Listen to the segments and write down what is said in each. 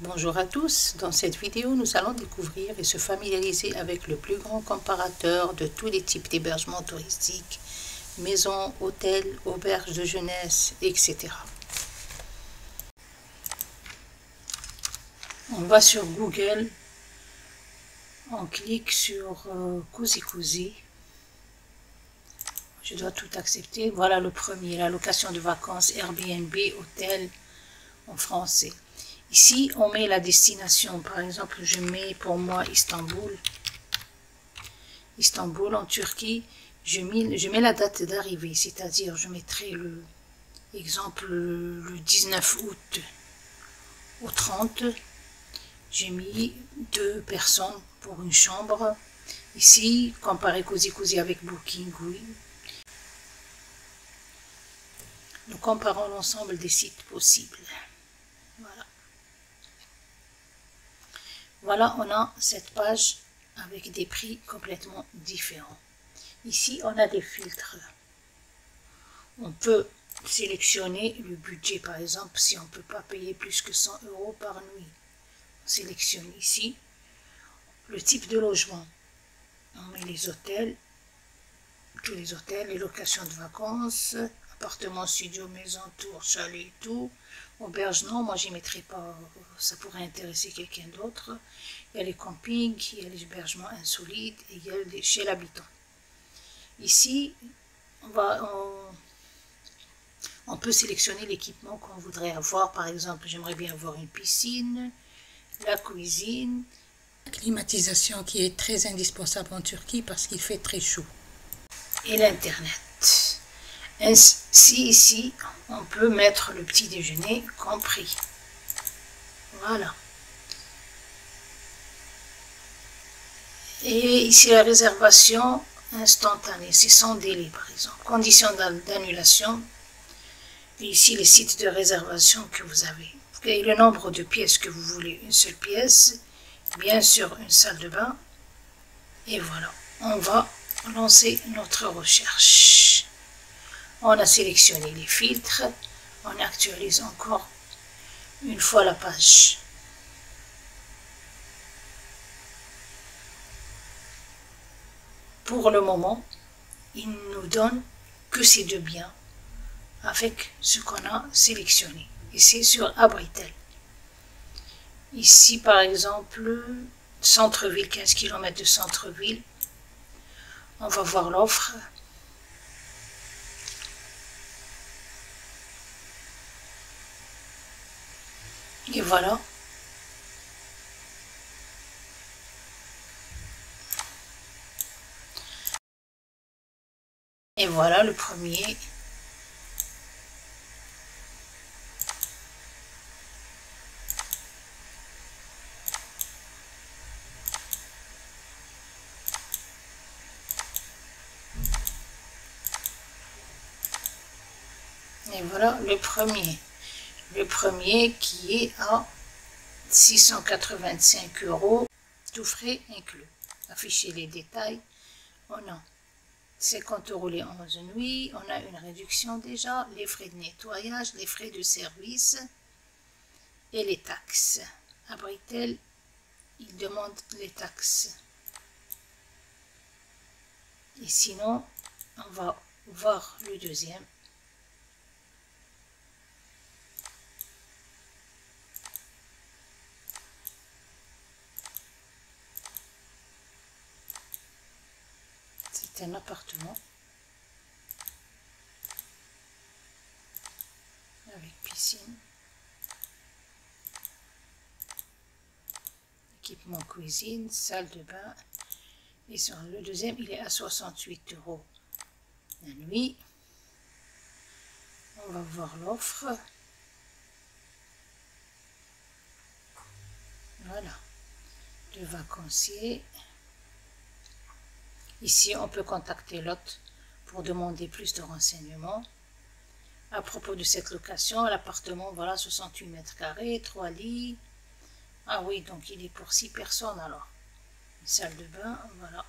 Bonjour à tous, dans cette vidéo nous allons découvrir et se familiariser avec le plus grand comparateur de tous les types d'hébergements touristiques, maisons, hôtels, auberges de jeunesse, etc. On va sur Google, on clique sur Cozy Cozy. Je dois tout accepter. Voilà le premier, la location de vacances, Airbnb, hôtel en français. Ici, on met la destination. Par exemple, je mets pour moi Istanbul. Istanbul en Turquie. Je mets la date d'arrivée, c'est-à-dire je mettrai le 19 août au 30. J'ai mis 2 personnes pour une chambre. Ici, comparer Cozy Cozy avec Booking, oui. Nous comparons l'ensemble des sites possibles. Voilà. Voilà, on a cette page avec des prix complètement différents. Ici, on a des filtres. On peut sélectionner le budget, par exemple, si on ne peut pas payer plus que 100 € par nuit. On sélectionne ici le type de logement. On met les hôtels, tous les hôtels, les locations de vacances, appartements, studio, maison, tour, chalet, tout. Auberge, non, moi j'y mettrai pas, ça pourrait intéresser quelqu'un d'autre. Il y a les campings, il y a les hébergements insolites et il y a chez l'habitant. Ici, on peut sélectionner l'équipement qu'on voudrait avoir. Par exemple, j'aimerais bien avoir une piscine, la cuisine, la climatisation qui est très indispensable en Turquie parce qu'il fait très chaud, et l'internet. Ainsi, ici, on peut mettre le petit déjeuner compris. Voilà. Et ici, la réservation instantanée, c'est sans délai, par exemple. Conditions d'annulation. Et ici, les sites de réservation que vous avez. Et le nombre de pièces que vous voulez, une seule pièce. Bien sûr, une salle de bain. Et voilà, on va lancer notre recherche. On a sélectionné les filtres. On actualise encore une fois la page. Pour le moment, il ne nous donne que ces deux biens avec ce qu'on a sélectionné. Et c'est sur Abritel. Ici, par exemple, centre-ville, 15 km de centre-ville. On va voir l'offre. Et voilà. Et voilà le premier. Et voilà le premier. Le premier qui est à 685 €, tout frais inclus. Afficher les détails. On a 50 € les 11 nuits. On a une réduction déjà. Les frais de nettoyage, les frais de service et les taxes. Abritel, il demande les taxes. Et sinon, on va voir le deuxième. C'est un appartement avec piscine, équipement cuisine, salle de bain. Et sur le deuxième, il est à 68 € la nuit. On va voir l'offre. Voilà, le vacancier. Ici, on peut contacter l'hôte pour demander plus de renseignements. À propos de cette location, l'appartement, voilà, 68 mètres carrés, 3 lits. Ah oui, donc il est pour 6 personnes alors. Une salle de bain, voilà.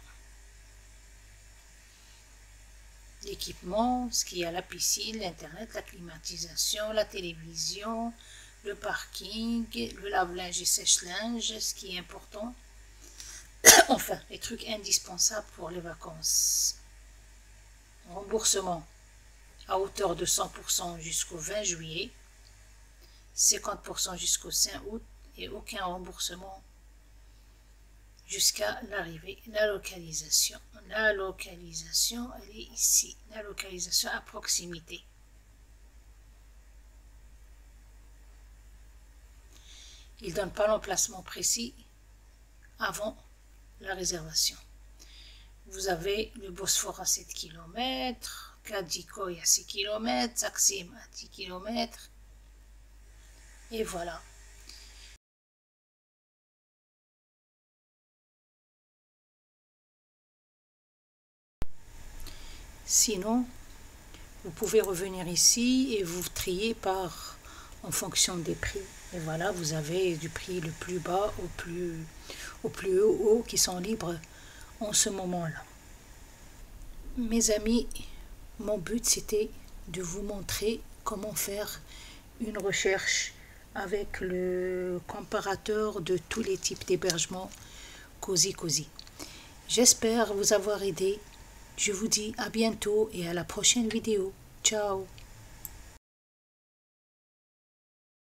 L'équipement, ce qu'il y a, la piscine, l'internet, la climatisation, la télévision, le parking, le lave-linge et sèche-linge, ce qui est important. Enfin, les trucs indispensables pour les vacances. Remboursement à hauteur de 100% jusqu'au 20 juillet, 50% jusqu'au 5 août et aucun remboursement jusqu'à l'arrivée. La localisation, elle est ici. La localisation à proximité. Il ne donne pas l'emplacement précis avant la réservation. Vous avez le Bosphore à 7 km, Kadikoy à 6 km, Taksim à 10 km. Et voilà. Sinon, vous pouvez revenir ici et vous trier en fonction des prix. Et voilà, vous avez du prix le plus bas au plus haut qui sont libres en ce moment-là. Mes amis, mon but c'était de vous montrer comment faire une recherche avec le comparateur de tous les types d'hébergement Cozy. J'espère vous avoir aidé. Je vous dis à bientôt et à la prochaine vidéo. Ciao!